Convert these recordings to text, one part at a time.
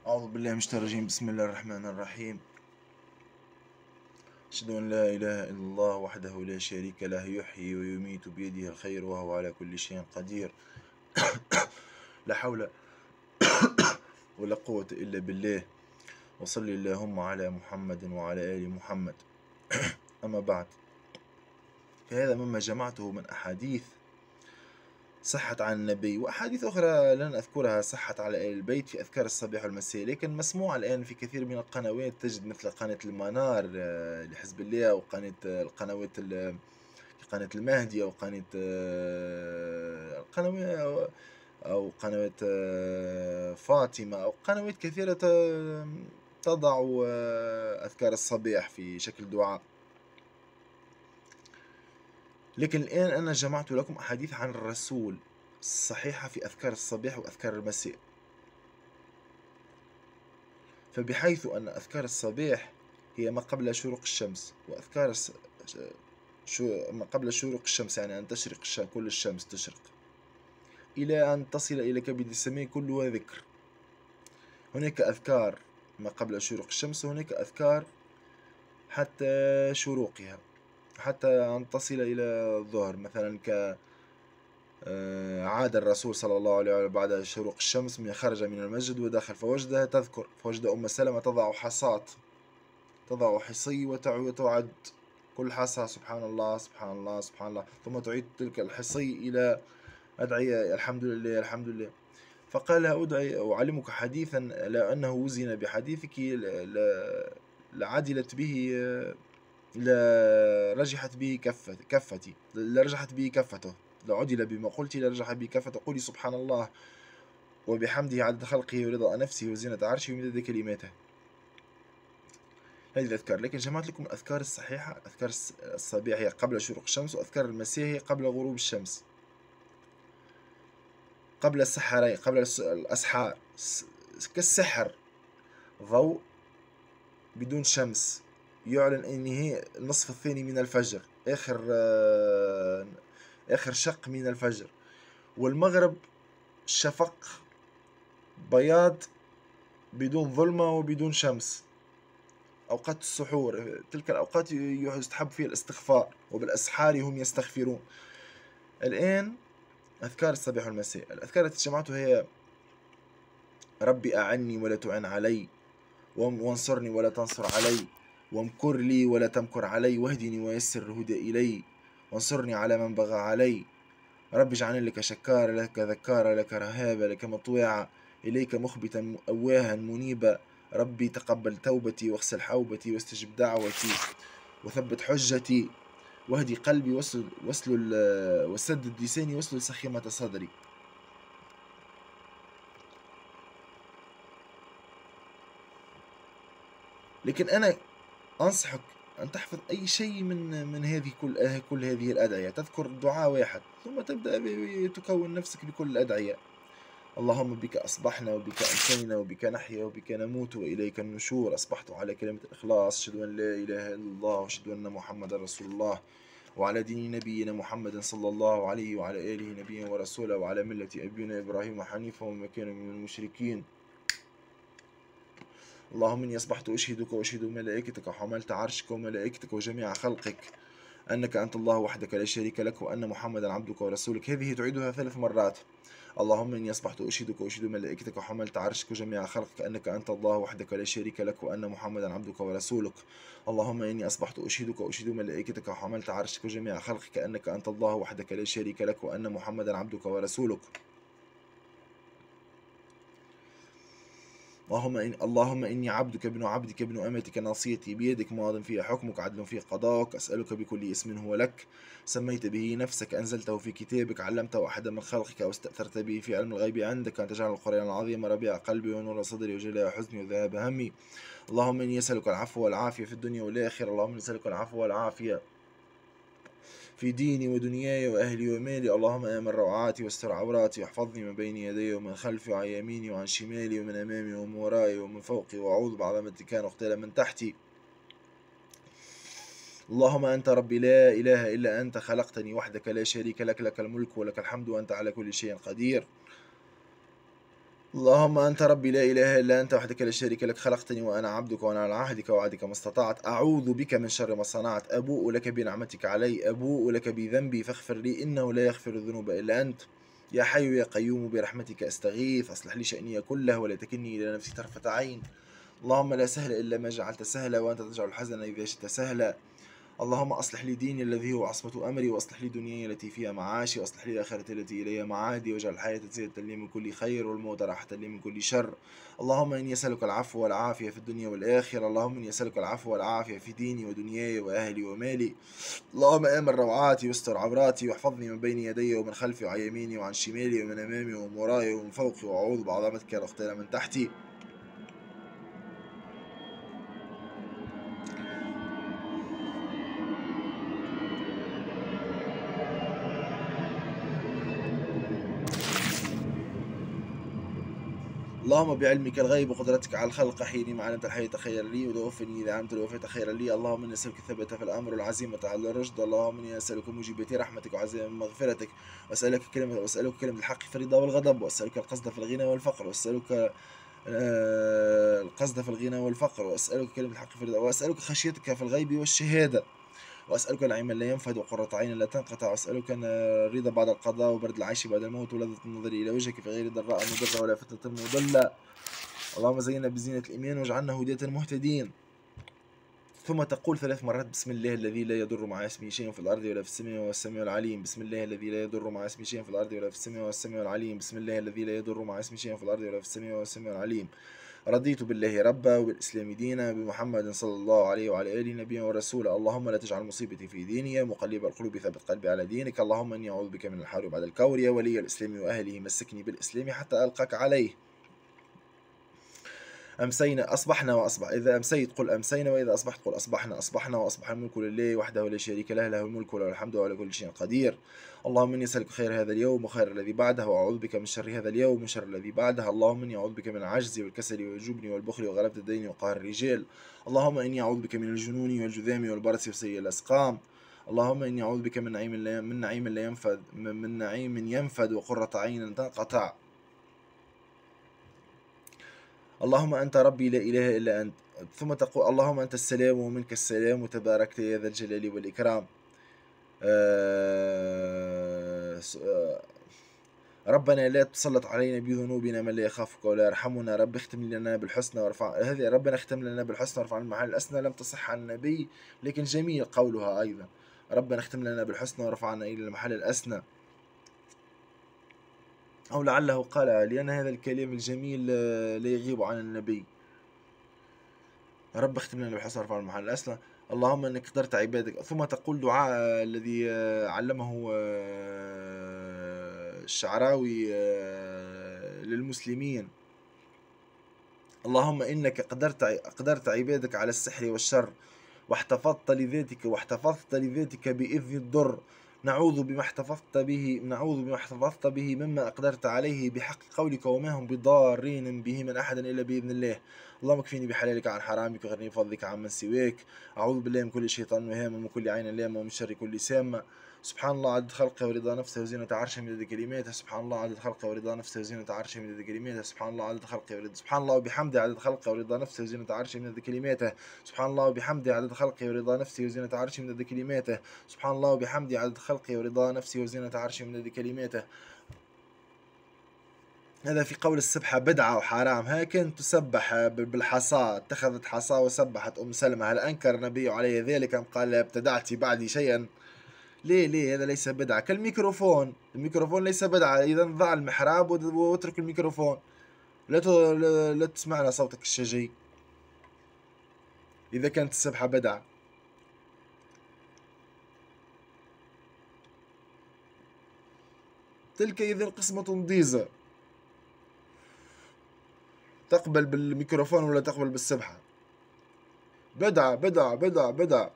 أعوذ بالله من الشيطان الرجيم. بسم الله الرحمن الرحيم. أشهد أن لا إله إلا الله وحده لا شريك له، يحيي ويميت بيده الخير وهو على كل شيء قدير. لا حول ولا قوة إلا بالله. وصل اللهم على محمد وعلى آل محمد. أما بعد، فهذا مما جمعته من أحاديث صحت عن النبي، وأحاديث أخرى لن أذكرها صحت على آل البيت في أذكار الصباح والمساء، لكن مسموع الآن في كثير من القنوات. تجد مثل قناة المنار لحزب الله، أو القنوات قناة المهدي، أو قناة القنوات، أو قنوات فاطمة، أو قنوات كثيرة تضع أذكار الصباح في شكل دعاء. لكن الآن أنا جمعت لكم أحاديث عن الرسول الصحيحة في أذكار الصباح وأذكار المساء، فبحيث أن أذكار الصباح هي ما قبل شروق الشمس، وأذكار ما قبل شروق الشمس يعني أن تشرق كل الشمس تشرق إلى أن تصل إلى كبد السماء كلها ذكر. هناك أذكار ما قبل شروق الشمس، وهناك أذكار حتى شروقها، حتى أن تصل إلى الظهر. مثلا عاد الرسول صلى الله عليه وسلم بعد شروق الشمس، من خرج من المسجد ودخل فوجدها تذكر، فوجد أم سلمة تضع حصات، تضع حصي وتعد كل حصى سبحان الله سبحان الله سبحان الله، ثم تعيد تلك الحصي إلى أدعية الحمد لله الحمد لله. فقال لها أدعي أعلمك حديثا، لأنه وزن بحديثك لعدلت به، لرجحت به كفتي، لرجحت به كفته، لعدل بما قلت لرجح به كفته. قولي سبحان الله وبحمده عدد خلقه ورضا نفسه وزينة عرشه ومداد كلماته. هذه الأذكار. لكن جمعت لكم الأذكار الصحيحة. أذكار الصباح هي قبل شروق الشمس، وأذكار المساء هي قبل غروب الشمس، قبل السحرين، قبل الأسحار. كالسحر، ضوء بدون شمس يعلن أن هي النصف الثاني من الفجر، آخر شق من الفجر. والمغرب شفق بياض بدون ظلمة وبدون شمس. أوقات السحور، تلك الأوقات يستحب فيها الاستغفار، وبالأسحار هم يستغفرون. الآن أذكار الصباح والمساء. الأذكار التي جمعتها هي: ربي أعني ولا تعن علي، وانصرني ولا تنصر علي، وامكر لي ولا تمكر علي، واهدني ويسر الهدى إلي، وانصرني على من بغى علي. رب اجعلني لك شكارا، لك ذكارا، لك رهابا، لك مطوعا، إليك مخبتا أواها منيبا. ربي تقبل توبتي، واغسل حوبتي، واستجب دعوتي، وثبت حجتي، واهدي قلبي، وسدد لساني، واسلل سخيمة صدري. لكن أنا أنصحك أن تحفظ أي شيء من هذه كل هذه الأدعية. تذكر دعاء واحد ثم تبدأ تكون نفسك بكل الأدعية. اللهم بك أصبحنا، وبك أمسينا، وبك نحيا، وبك نموت، وإليك النشور. أصبحت على كلمة الإخلاص، أشهد أن لا إله إلا الله، وأشهد أن محمدا رسول الله، وعلى دين نبينا محمد صلى الله عليه وعلى آله نبيا ورسولا، وعلى ملة أبينا إبراهيم حنيفا وما كان من المشركين. اللهم إني أصبحت أشهدك وأشهد ملائكتك وحملت عرشك وملائكتك وجميع خلقك أنك أنت الله وحدك لا شريك لك، وأن محمدا عبدك ورسولك. هذه تعيدها 3 مرات. اللهم إني أصبحت أشهدك وأشهد ملائكتك وحملت عرشك وجميع خلقك أنك أنت الله وحدك لا شريك لك، وأن محمدا عبدك ورسولك. اللهم إني أصبحت أشهدك وأشهد ملائكتك وحملت عرشك وجميع خلقك أنك أنت الله وحدك لا شريك لك، وأن محمدا عبدك ورسولك. اللهم إني عبدك ابن عبدك ابن أمتك ناصيتي بيدك، ماض فيها حكمك، عدل فيه قضاءك. أسألك بكل اسم هو لك، سميت به نفسك، أنزلته في كتابك، علمته أحدا من خلقك، أو استأثرت به في علم الغيب عندك، أن تجعل القرآن العظيم ربيع قلبي ونور صدري وجلاء حزني وذهاب همي. اللهم إني أسألك العفو والعافية في الدنيا والآخرة. اللهم إني أسألك العفو والعافية في ديني ودنياي وأهلي ومالي. اللهم آمن روعاتي واستر عوراتي، واحفظني من بين يدي ومن خلفي وعن يميني وعن شمالي ومن أمامي ومن ورائي ومن فوقي، وأعوذ بعظمتك أن أغتال من تحتي. اللهم أنت ربي لا إله إلا أنت، خلقتني وحدك لا شريك لك، لك الملك ولك الحمد وأنت على كل شيء قدير. اللهم أنت ربي لا إله إلا أنت وحدك لا شريك لك، خلقتني وأنا عبدك وأنا على عهدك ووعدك ما استطعت، أعوذ بك من شر ما صنعت، أبوء لك بنعمتك علي، أبوء لك بذنبي فاغفر لي إنه لا يغفر الذنوب إلا أنت. يا حي يا قيوم برحمتك أستغيث، أصلح لي شأني كله ولا تكلني إلى نفسي طرفة عين. اللهم لا سهل إلا ما جعلت سهلا وأنت تجعل الحزن إذا شئت سهلا. اللهم أصلح لي ديني الذي هو عصمة أمري، وأصلح لي دنياي التي فيها معاشي، وأصلح لي آخرتي التي إليها معادي، واجعل الحياة زيادة لي من كل خير والموت راحة لي من كل شر. اللهم إني أسألك العفو والعافية في الدنيا والآخرة. اللهم إني أسألك العفو والعافية في ديني ودنياي وأهلي ومالي. اللهم آمن روعاتي واستر عوراتي واحفظني من بين يدي ومن خلفي وعن يميني وعن شمالي ومن أمامي ومن وراي ومن فوقي، وأعوذ بعظمتك أن أغتال من تحتي. اللهم بعلمك الغيب وقدرتك على الخلق، حيني ما علمت الحياة خيرا لي، وتوفني إذا علمت الوفاة خيرا لي. اللهم إني أسألك الثبات في الأمر والعزيمة على الرشد. اللهم إني أسألك موجبات رحمتك وعزائم مغفرتك، وأسألك كلمة الحق في الرضا والغضب، وأسألك القصد في الغنى والفقر، وأسألك القصد في الغنى والفقر، وأسألك كلمة الحق في الرضا، وأسألك خشيتك في الغيب والشهادة، وأسألك نعيما لا ينفد وقرة عين لا تنقطع، وأسألك الرضا بعد القضاء وبرد العيش بعد الموت ولذة النظر إلى وجهك في غير ضراء مضرة ولا فتنة مضلة. اللهم زينا بزينة الإيمان واجعلنا هداة مهتدين. ثم تقول 3 مرات بسم الله الذي لا يضر مع اسمه شيء في الأرض ولا في السماء وهو السميع العليم. بسم الله الذي لا يضر مع اسمه شيء في الأرض ولا في السماء وهو السميع العليم. بسم الله الذي لا يضر مع اسمه شيء في الأرض ولا في السماء وهو السميع العليم. رضيت بالله ربا وبالإسلام دينا بمحمد صلى الله عليه وعلى آله نبيا ورسولا. اللهم لا تجعل مصيبتي في ديني، يا مقلب القلوب ثبت قلبي على دينك. اللهم إني أعوذ بك من الحرب بعد الكور، يا ولي الإسلام وأهله مسكني بالإسلام حتى ألقاك عليه. أمسينا أصبحنا وأصبح، إذا أمسيت قل أمسينا، وإذا أصبحت قل أصبحنا. أصبحنا وأصبح الملك لله وحده لا شريك له، له الملك وله الحمد وعلى كل شيء قدير. اللهم إني أسألك خير هذا اليوم وخير الذي بعده، وأعوذ بك من شر هذا اليوم ومن شر الذي بعده. اللهم إني أعوذ بك من العجز والكسل والجبن والبخل وغلبة الدين وقهر الرجال. اللهم إني أعوذ بك من الجنون والجذام والبرص وسيء الأسقام. اللهم إني أعوذ بك من نعيم لا ينفد، من نعيم ينفد وقرة عين تنقطع. اللهم أنت ربي لا إله إلا أنت. ثم تقول اللهم أنت السلام ومنك السلام وتباركت يا ذا الجلال والإكرام. ربنا لا تسلط علينا بذنوبنا من لا يخافك ولا يرحمنا. رب اختم لنا بالحسنى وارفع هذه، ربنا اختم لنا بالحسنى وارفع المحل الأسنى. لم تصح عن النبي لكن جميل قولها أيضا. ربنا اختم لنا بالحسنى ورفعنا إلى المحل الأسنى، أو لعله قال لأن هذا الكلام الجميل لا يغيب عن النبي. رب اختم لنا بالحسنى وارفع المحل الأسنى. اللهم انك قدرت عبادك. ثم تقول دعاء الذي علمه الشعراوي للمسلمين. اللهم انك قدرت عبادك على السحر والشر، واحتفظت لذاتك بإذن الضر. نعوذ بما احتفظت به مما أقدرت عليه بحق قولك، وما هم بضارين به من أحد إلا بإذن الله. اللهم اكفيني بحلالك عن حرامك وغني بفضلك عن من سواك. أعوذ بالله من كل شيطان وهام ومن كل عين لامة ومن شر كل سامة. سبحان الله عدد خلقه ورضا نفسه وزينة عرشه مدد كلماته. سبحان الله عدد خلقه ورضا نفسه وزينة عرشه مدد كلماته. سبحان الله عدد خلقه ورضا، سبحان الله وبحمده عدد خلقه ورضا نفسه وزينة عرشه مدد كلماته. سبحان الله وبحمده عدد خلقه ورضا نفسه وزينة عرشه مدد كلماته. سبحان الله وبحمده عدد خلقه ورضا نفسه وزينة عرشه مدد كلماته. هذا في قول السبحة بدعة وحرام. ها كانت تسبح بالحصى، اتخذت حصى وسبحت أم سلمة. هل أنكر النبي عليه ذلك أم قال ابتدعت بعدي شيئا؟ ليه هذا ليس بدعة. كالميكروفون، الميكروفون ليس بدعة. إذا ضع المحراب واترك الميكروفون. لا تسمعنا صوتك الشجي إذا كانت السبحة بدعة. تلك إذا قسمة ضيزة. تقبل بالميكروفون ولا تقبل بالسبحة؟ بدعة بدعة بدعة بدعة.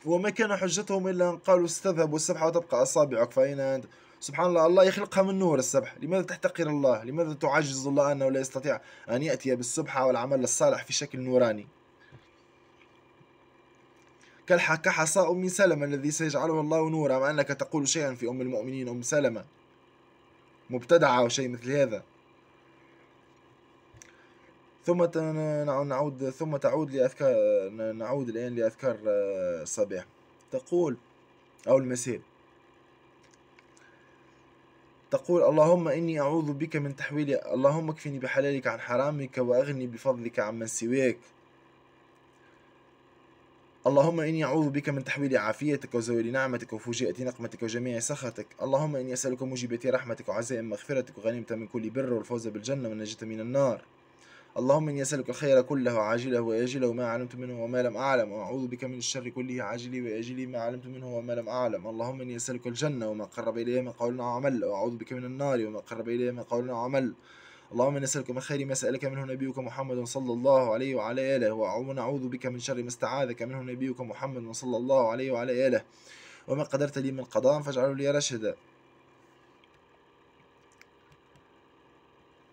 وما كان حجتهم إلا أن قالوا استذهب والسبحة وتبقى أصابعك فأين أنت. سبحان الله، الله يخلقها من نور السبحة. لماذا تحتقر الله؟ لماذا تعجز الله أنه لا يستطيع أن يأتي بالسبحة والعمل الصالح في شكل نوراني؟ كحصى أم سلمة الذي سيجعله الله نورا، مع أنك تقول شيئا في أم المؤمنين أم سلمة مبتدعة أو شيء مثل هذا. ثم نعود ثم تعود لأذكار، نعود الآن لأذكار الصباح. تقول أو المساء. تقول: اللهم إني أعوذ بك من تحويل، اللهم اكفني بحلالك عن حرامك وأغني بفضلك عمن سواك. اللهم إني أعوذ بك من تحويل عافيتك وزوال نعمتك وفجاءة نقمتك وجميع سخطك. اللهم إني أسألك موجبات رحمتك وعزائم مغفرتك وغنيمة من كل بر والفوز بالجنة والنجاة من النار. اللهم إني أسألك الخير كله عاجله وآجله ما علمت منه وما لم أعلم، وأعوذ بك من الشر كله عاجله وآجله ما علمت منه وما لم أعلم. اللهم إني أسألك الجنة وما قرب إليها من قول وعمل، وأعوذ بك من النار وما قرب إليها من قول وعمل. اللهم إني أسألك من خير ما سألك منه نبيك محمد صلى الله عليه وعلى آله، ونعوذ بك من شر ما استعاذك منه نبيك محمد صلى الله عليه وعلى آله، وما قدرت لي من قضاء فاجعله لي رشدا.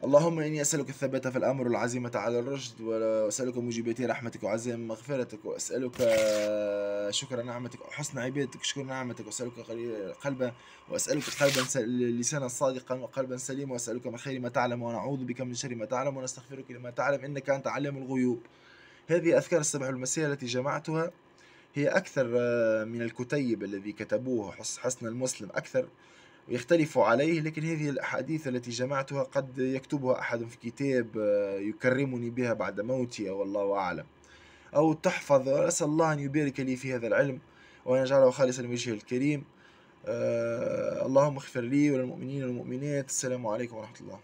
اللهم إني أسألك الثبات في الأمر والعزيمة على الرشد، وأسألك موجبات رحمتك وعزائم مغفرتك، وأسألك شكر نعمتك وحسن عبادتك شكر نعمتك، وأسألك قلبا، وأسألك لسانا صادقا وقلبا سليما، وأسألك من خير ما تعلم ونعوذ بك من شر ما تعلم ونستغفرك لما تعلم إنك أنت علام الغيوب. هذه أذكار الصباح والمساء التي جمعتها، هي أكثر من الكتيب الذي كتبوه حسن المسلم، أكثر يختلف عليه، لكن هذه الأحاديث التي جمعتها قد يكتبها أحد في كتاب يكرمني بها بعد موتي، أو الله أعلم، أو تحفظ. أسأل الله أن يبارك لي في هذا العلم وأن يجعله خالصا لوجهه الكريم. اللهم اغفر لي وللمؤمنين والمؤمنات. السلام عليكم ورحمة الله.